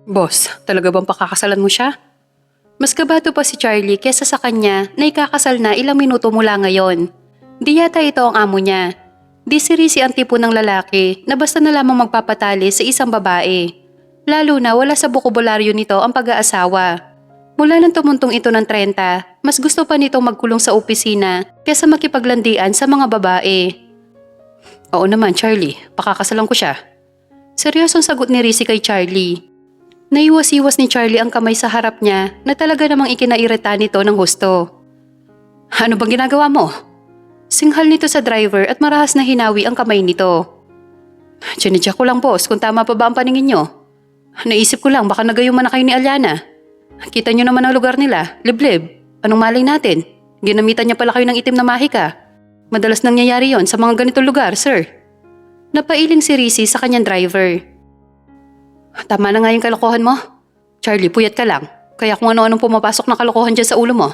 Boss, talaga bang pakakasalan mo siya? Mas kabado pa si Charlie kesa sa kanya na ikakasal na ilang minuto mula ngayon. Di yata ito ang amo niya. Di si Rizzy ang tipo ng lalaki na basta na lamang magpapatali sa isang babae. Lalo na wala sa bokabularyo nito ang pag-aasawa. Mula nang tumuntong ito ng 30, mas gusto pa nitong magkulong sa opisina kesa makipaglandian sa mga babae. Oo naman Charlie, pakakasalan ko siya. Seryosong sagot ni Rizzy kay Charlie. Naiwas-iwas ni Charlie ang kamay sa harap niya na talaga namang ikinairita nito ng husto. Ano bang ginagawa mo? Singhal nito sa driver at marahas na hinawi ang kamay nito. Tsinadya ko lang boss kung tama pa ba ang paningin nyo. Naisip ko lang baka nagayuman na kayo ni Alyana. Kita nyo naman ang lugar nila, liblib. Anong malay natin? Ginamitan niya pala kayo ng itim na mahika. Madalas nangyayari yon sa mga ganitong lugar, sir. Napailing si Rizzy sa kanyang driver. Tama na nga yung kalokohan mo. Charlie, puyat ka lang. Kaya kung ano-anong pumapasok na kalokohan dyan sa ulo mo.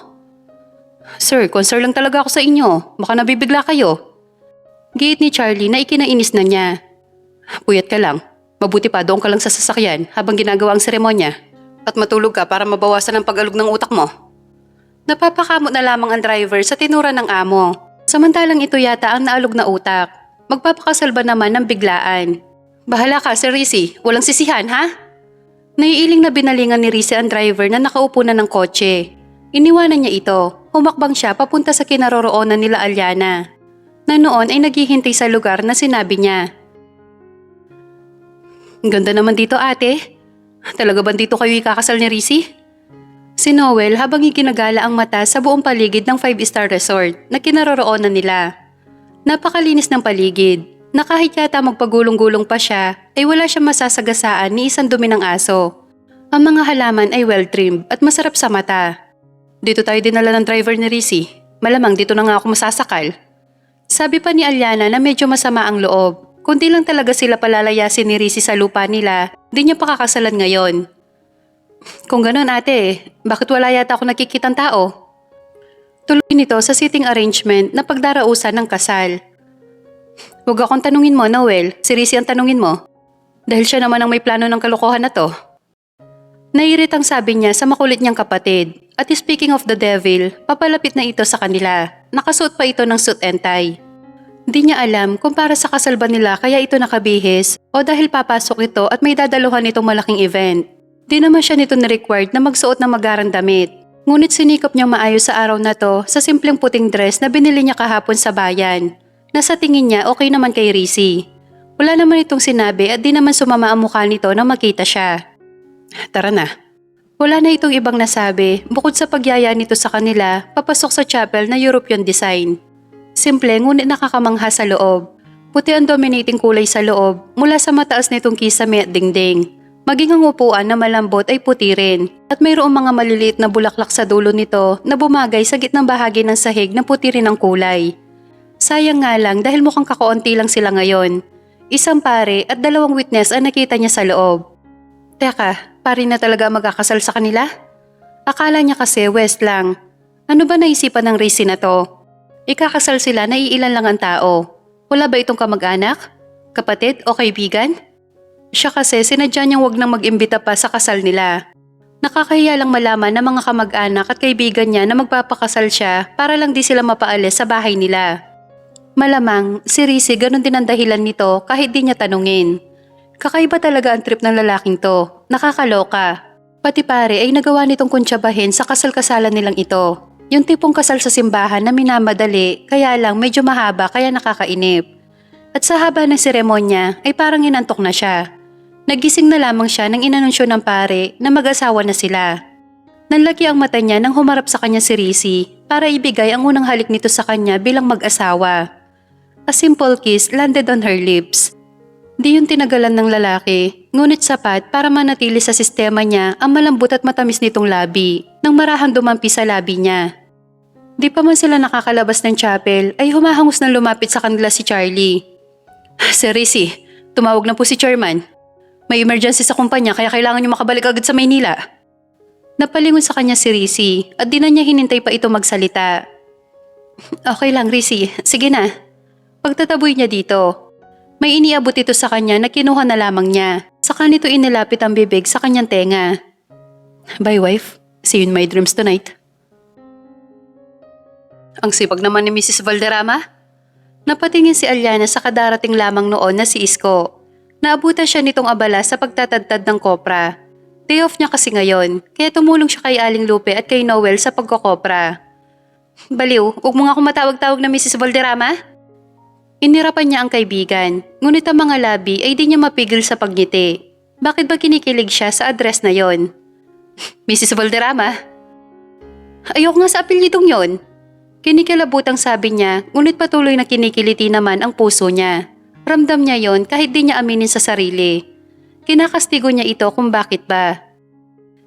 Sir, concern lang talaga ako sa inyo. Baka nabibigla kayo. Giit ni Charlie na ikinainis na niya. Puyat ka lang. Mabuti pa doon ka lang sa sasakyan habang ginagawa ang seremonya. At matulog ka para mabawasan ang pag-alog ng utak mo. Napapakamot na lamang ang driver sa tinura ng amo. Samantalang ito yata ang naalog na utak. Magpapakasal ba naman ng biglaan? Bahala ka, Sir Rizzy. Walang sisihan, ha? Naiiling na binalingan ni Rizzy ang driver na nakaupo na ng kotse. Iniwanan niya ito. Humakbang siya papunta sa kinaroroonan nila Alyana. Na noon ay naghihintay sa lugar na sinabi niya. Ang ganda naman dito ate. Talaga ba dito kayo ikakasal ni Rizzy? Si Noel habang iginagala ang mata sa buong paligid ng 5-star resort na kinaroroonan nila. Napakalinis ng paligid na kahit yata magpagulong-gulong pa siya ay wala siyang masasagasaan ni isang dumi ng aso. Ang mga halaman ay well-trimmed at masarap sa mata. Dito tayo dinala ng driver ni Rizzy. Malamang dito na nga ako masasakal. Sabi pa ni Alyana na medyo masama ang loob. Kundi lang talaga sila palalayasin ni Rizzy sa lupa nila, di niya pakakasalan ngayon. Kung ganun ate, bakit wala yata ako nakikitang tao? Tuloy nito sa seating arrangement na pagdarausan ng kasal. Huwag akong tanungin mo, Noel. Si Rizzy ang tanungin mo. Dahil siya naman ang may plano ng kalokohan na to. Nairitang sabi niya sa makulit niyang kapatid. At speaking of the devil, papalapit na ito sa kanila. Nakasuot pa ito ng suit and tie. Di niya alam kung para sa kasal ba nila kaya ito nakabihis o dahil papasok ito at may dadaluhan itong malaking event. Di naman siya nito na-required na magsuot ng magarang damit. Ngunit sinikap niyang maayos sa araw na to sa simpleng puting dress na binili niya kahapon sa bayan. Na sa tingin niya okay naman kay Rizzy. Wala naman itong sinabi at di naman sumama ang mukha nito na makita siya. Tara na. Wala na itong ibang nasabi bukod sa pagyaya nito sa kanila papasok sa chapel na European design. Simple ngunit nakakamangha sa loob. Puti ang dominating kulay sa loob mula sa mataas nitong kisame at dingding. Maging ang upuan na malambot ay puti rin at mayroong mga maliliit na bulaklak sa dulo nito na bumagay sa gitnang bahagi ng sahig na puti rin ang kulay. Sayang nga lang dahil mukhang kakaunti lang sila ngayon. Isang pare at 2 witness ang nakita niya sa loob. Teka, pare na talaga magkakasal sa kanila? Akala niya kasi West lang. Ano ba naisipan ng Rizzy na to? Ikakasal sila na iilan lang ang tao. Wala ba itong kamag-anak? Kapatid o kaibigan? Siya kasi sinadya niyang wag nang mag-imbita pa sa kasal nila. Nakakahiya lang malaman ng mga kamag-anak at kaibigan niya na magpapakasal siya para lang di sila mapaalis sa bahay nila. Malamang si Rizzy ganun din ang dahilan nito kahit di niya tanungin. Kakaiba talaga ang trip ng lalaking to. Nakakaloka. Pati pare ay nagawa nitong kuntsabahin sa kasal-kasalan nilang ito. Yung tipong kasal sa simbahan na minamadali kaya lang medyo mahaba kaya nakakainip. At sa haba ng seremonya ay parang inantok na siya. Nagising na lamang siya nang inanunsyo ng pare na mag-asawa na sila. Nanlaki ang mata niya nang humarap sa kanya si Rizzy para ibigay ang unang halik nito sa kanya bilang mag-asawa. A simple kiss landed on her lips. Di yun tinagalan ng lalaki, ngunit sapat para manatili sa sistema niya ang malambot at matamis nitong labi nang marahang dumampi sa labi niya. Di pa man sila nakakalabas ng chapel ay humahangos na lumapit sa kanila si Charlie. Sir Rizzy, tumawag na po si Chairman. May emergency sa kumpanya kaya kailangan niyo makabalik agad sa Maynila. Napalingon sa kanya si Rizzy at di na niya hinintay pa ito magsalita. Okay lang Rizzy, sige na. Pagtataboy niya dito. May iniabot ito sa kanya na kinuha na lamang niya. Saka nito inilapit ang bibig sa kanyang tenga. Bye wife, see you in my dreams tonight. Ang sipag naman ni Mrs. Valderrama. Napatingin si Aliana sa kadarating lamang noon na si Isko. Naabutan siya nitong abala sa pagtatadtad ng kopra. Day off niya kasi ngayon, kaya tumulong siya kay Aling Lupe at kay Noel sa pagkokopra. Baliw, huwag mo nga akong matawag-tawag na Mrs. Valderrama. Inirapan niya ang kaibigan, ngunit ang mga labi ay di niya mapigil sa pagngiti. Bakit ba kinikilig siya sa address na yon? Mrs. Valderrama? Ayoko nga sa apelyidong yon. Kinikilabutang sabi niya, ngunit patuloy na kinikiliti naman ang puso niya. Ramdam niya yon kahit di niya aminin sa sarili. Kinakastigo niya ito kung bakit ba.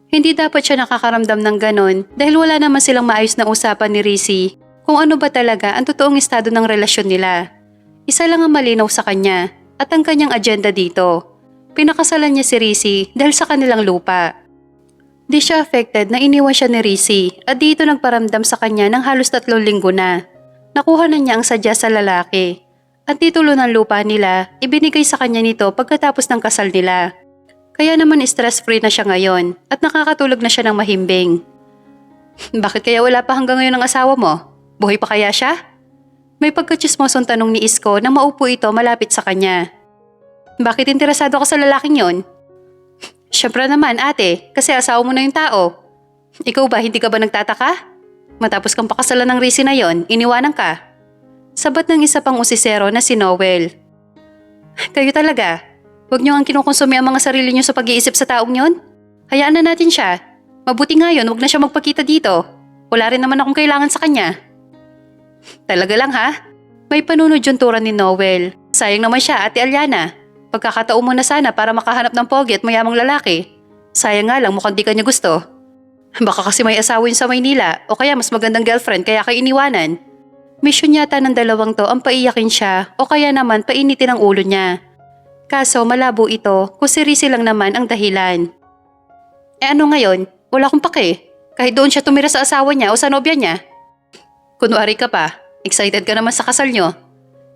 Hindi dapat siya nakakaramdam ng ganon dahil wala naman silang maayos na usapan ni Rizzy kung ano ba talaga ang totoong estado ng relasyon nila. Isa lang ang malinaw sa kanya at ang kanyang agenda dito. Pinakasalan niya si Rizzy dahil sa kanilang lupa. Di siya affected na iniwan siya ni Rizzy at dito nagparamdam sa kanya ng halos 3 linggo na. Nakuha na niya ang sadya sa lalaki. At titulo ng lupa nila, ibinigay sa kanya nito pagkatapos ng kasal nila. Kaya naman stress-free na siya ngayon at nakakatulog na siya ng mahimbing. Bakit kaya wala pa hanggang ngayon ang asawa mo? Buhay pa kaya siya? May pagkatsismosong tanong ni Isko nang maupo ito malapit sa kanya. Bakit interesado ka sa lalaking yon? Siyempre naman ate, kasi asawa mo na yung tao. Ikaw ba, hindi ka ba nagtataka? Matapos kang pakasalan ng Rizzy na yon, iniwanan ka. Sabat ng isa pang usisero na si Noel. Kayo talaga. Huwag niyo ang kinukonsumi ang mga sarili niyo sa pag-iisip sa taong yon. Hayaan na natin siya. Mabuti nga yun, huwag na siya magpakita dito. Wala rin naman akong kailangan sa kanya. Talaga lang ha? May panunod-junturan ni Noel. Sayang naman siya, Ate Aliana. Pagkakataon mo na sana para makahanap ng pogi at mayamang lalaki. Sayang nga lang mukhang di ka niya gusto. Baka kasi may asawa yun sa Maynila o kaya mas magandang girlfriend kaya kay iniwanan. Mission yata ng dalawang to ang paiyakin siya o kaya naman painitin ang ulo niya. Kaso malabo ito kung si Rizzy lang naman ang dahilan. Ano ngayon? Wala akong pake. Kahit doon siya tumira sa asawa niya o sa nobya niya. Kunwari ka pa, excited ka naman sa kasal niyo.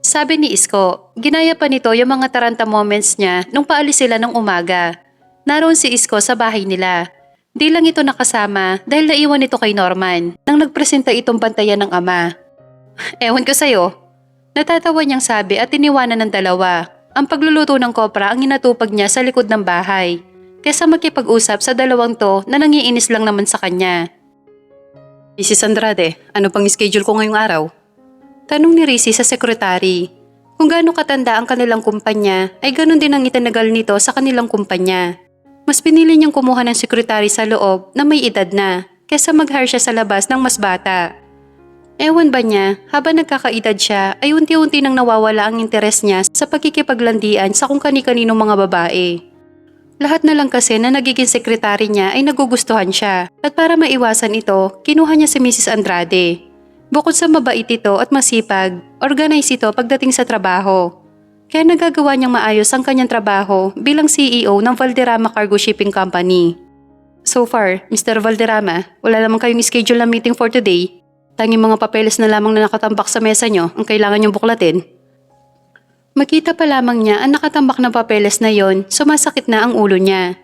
Sabi ni Isko, ginaya pa nito yung mga taranta moments niya nung paalis sila ng umaga. Naroon si Isko sa bahay nila. Di lang ito nakasama dahil naiwan ito kay Norman nang nagpresenta itong bantayan ng ama. Ewan ko sa'yo. Natatawa niyang sabi at iniwanan ng dalawa. Ang pagluluto ng kopra ang inatupag niya sa likod ng bahay. Kesa makipag-usap sa dalawang to na nangiinis lang naman sa kanya. Mrs. Andrade, ano pang schedule ko ngayong araw? Tanong ni Rizzy sa sekretary. Kung gaano katanda ang kanilang kumpanya ay ganun din ang itinagal nito sa kanilang kumpanya. Mas pinili niyang kumuha ng sekretary sa loob na may edad na kesa mag-hire siya sa labas ng mas bata. Ewan ba niya, habang nagkakaedad siya ay unti-unti nang nawawala ang interes niya sa pagkikipaglandian sa kung kani-kaninong mga babae. Lahat na lang kasi na nagiging sekretary niya ay nagugustuhan siya at para maiwasan ito, kinuha niya si Mrs. Andrade. Bukod sa mabait ito at masipag, organize ito pagdating sa trabaho. Kaya nagagawa niyang maayos ang kanyang trabaho bilang CEO ng Valderrama Cargo Shipping Company. So far, Mr. Valderrama, wala naman kayong schedule na meeting for today. Tanging mga papeles na lamang na nakatambak sa mesa niyo ang kailangan niyong buklatin. Makita pa lamang niya ang nakatambak na papeles na yon, sumasakit na ang ulo niya.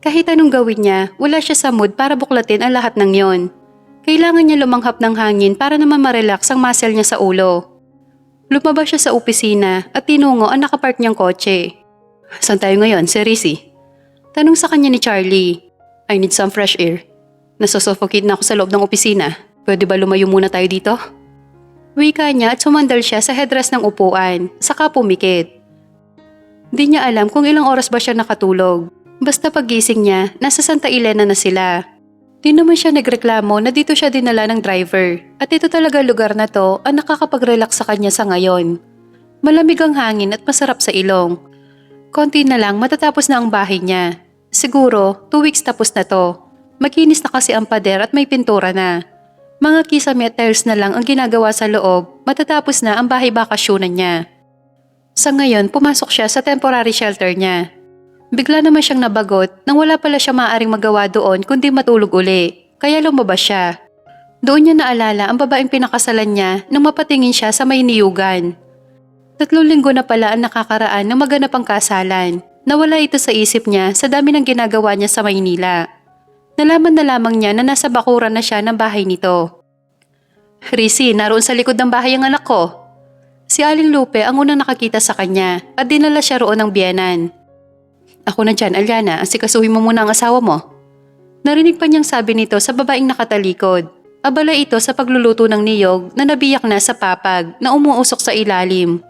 Kahit anong gawin niya, wala siya sa mood para buklatin ang lahat ng yon. Kailangan niya lumanghap ng hangin para naman ma-relax ang muscle niya sa ulo. Lumabas siya sa opisina at tinungo ang nakapark niyang kotse. Saan tayo ngayon, Sir Rizzy? Tanong sa kanya ni Charlie. I need some fresh air. Nasusuffocate na ako sa loob ng opisina. Pwede ba lumayo muna tayo dito? Wika niya at sumandal siya sa headrest ng upuan, saka pumikit. Di niya alam kung ilang oras ba siya nakatulog. Basta paggising niya, nasa Santa Elena na sila. Di naman siya nagreklamo na dito siya dinala ng driver at ito talaga lugar na to ang nakakapag-relax sa kanya sa ngayon. Malamig ang hangin at masarap sa ilong. Konti na lang matatapos na ang bahay niya. Siguro 2 weeks tapos na to. Makinis na kasi ang pader at may pintura na. Mga kisame at tiles na lang ang ginagawa sa loob matatapos na ang bahay bakasyonan niya. Sa ngayon, pumasok siya sa temporary shelter niya. Bigla naman siyang nabagot nang wala pala siya maaaring magawa doon kundi matulog uli, kaya lumabas siya. Doon niya naalala ang babaeng pinakasalan niya nang mapatingin siya sa may niyugan. 3 linggo na pala ang nakakaraan nang maganap ang kasalan. Nawala ito sa isip niya sa dami ng ginagawa niya sa Maynila. Nalaman na lamang niya na nasa bakuran na siya ng bahay nito. Rizzy, naroon sa likod ng bahay ang anak ko. Si Aling Lupe ang unang nakakita sa kanya at dinala siya roon ng biyenan. Ako na dyan, Aliana, asikasuhin mo muna ang asawa mo. Narinig pa niyang sabi nito sa babaeng nakatalikod. Abala ito sa pagluluto ng niyog na nabiyak na sa papag na umuusok sa ilalim.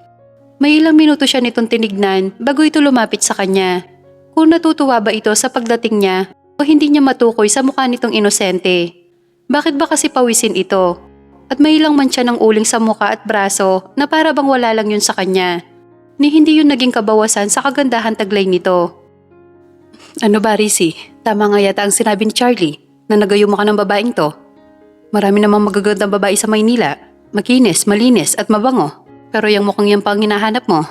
May ilang minuto siya nitong tinignan bago ito lumapit sa kanya. Kung natutuwa ba ito sa pagdating niya o hindi niya matukoy sa mukha nitong inosente. Bakit ba kasi pawisin ito? At may ilang mancha ng uling sa mukha at braso na para bang wala lang yun sa kanya. Ni hindi yun naging kabawasan sa kagandahan taglay nito. Ano ba, Rizzy? Tama nga yata ang sinabi ni Charlie na nagayuma ka ng babaeng to. Marami namang magagandang babae sa Maynila. Makinis, malinis at mabango. Pero yung mukhang yan pa ang hinahanap mo.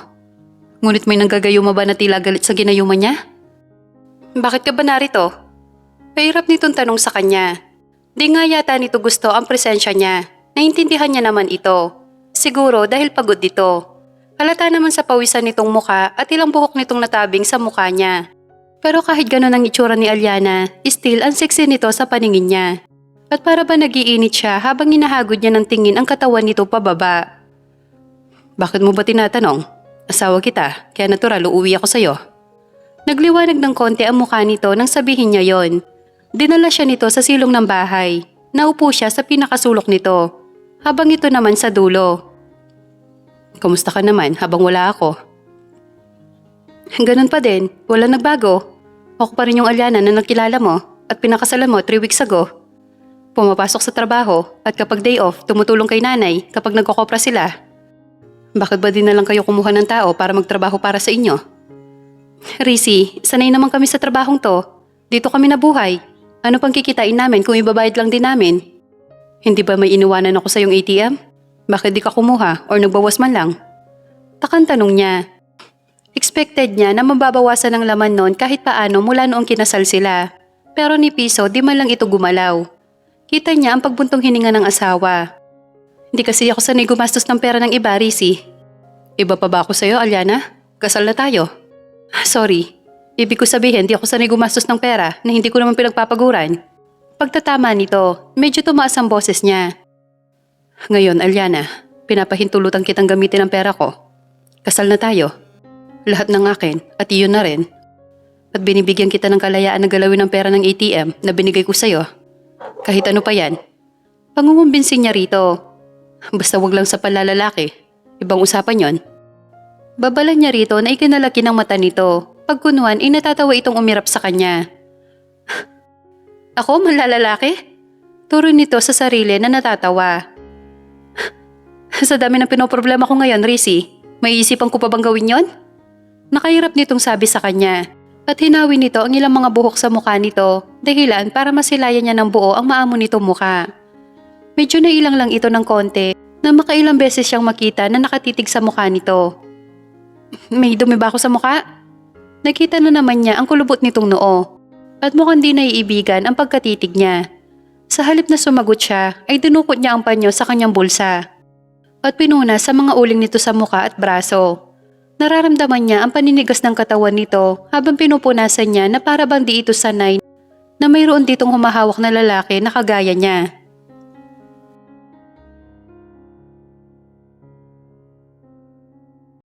Ngunit may nanggagayuma ba na tila galit sa ginayuma niya? Bakit ka ba narito? Pahirap nitong tanong sa kanya. Di nga yata nito gusto ang presensya niya. Naintindihan niya naman ito. Siguro dahil pagod dito. Halata naman sa pawisan nitong muka at ilang buhok nitong natabing sa mukha niya. Pero kahit gano'n ang itsura ni Aliana, still ang sexy nito sa paningin niya. At para ba nagiinit siya habang hinahagod niya ng tingin ang katawan nito pababa. Bakit mo ba tinatanong? Asawa kita, kaya natural uuwi ako sa'yo. Nagliwanag ng konti ang mukha nito nang sabihin niya yon. Dinala siya nito sa silong ng bahay. Naupo siya sa pinakasulok nito, habang ito naman sa dulo. Kamusta ka naman habang wala ako? Ganun pa din, walang nagbago. Ako pa rin yung Aliana na nakilala mo at pinakasalan mo 3 weeks ago. Pumapasok sa trabaho at kapag day off, tumutulong kay nanay kapag nagkokopra sila. Bakit ba din na lang kayo kumuha ng tao para magtrabaho para sa inyo? Rizzy, sanay naman kami sa trabahong to. Dito kami nabuhay. Ano pang kikitain namin kung ibabayad lang din namin? Hindi ba may iniwanan ako sa iyong ATM? Bakit di ka kumuha or nagbawas man lang? Takang tanong niya. Expected niya na mababawasan ang laman nun kahit paano mula noong kinasal sila. Pero ni Piso di man lang ito gumalaw. Kita niya ang pagbuntong hininga ng asawa. Hindi kasi ako sanay gumastos ng pera ng iba, Rizzy. Iba pa ba ako sa'yo, Aliana? Kasal na tayo. Sorry. Ibig ko sabihin, di ako sanay gumastos ng pera na hindi ko naman pinagpapaguran. Pagtatama nito, medyo tumaas ang boses niya. Ngayon, Aliana, pinapahintulutan kitang gamitin ang pera ko. Kasal na tayo. Lahat ng akin at iyon na rin. At binibigyan kita ng kalayaan na galawin ang pera ng ATM na binigay ko sa'yo. Kahit ano pa yan. Pangungumbinsin niya rito. Basta wag lang sa palalalaki. Ibang usapan yon. Babala niya rito na ikinalaki ng mata nito. Pagkunwan ay natatawa itong umirap sa kanya. Ako, manlalalaki? Turo nito sa sarili na natatawa. Sa dami ng pinoproblema ko ngayon, Rizzy, may isipan ko pa bang gawin yon? Nakahirap nitong sabi sa kanya. At hinawi nito ang ilang mga buhok sa mukha nito, dahilan para masilayan niya ng buo ang maamo nitong mukha. Medyo nailang lang ito ng konti na makailang beses siyang makita na nakatitig sa mukha nito. May dumi ba ako sa mukha? Nakita na naman niya ang kulubot nitong noo at mukhang di naiibigan ang pagkatitig niya. Sa halip na sumagot siya ay dinukot niya ang panyo sa kanyang bulsa at pinuna sa mga uling nito sa mukha at braso. Nararamdaman niya ang paninigas ng katawan nito habang pinupunasan niya na para bang di ito sanay na mayroon ditong humahawak na lalaki na kagaya niya.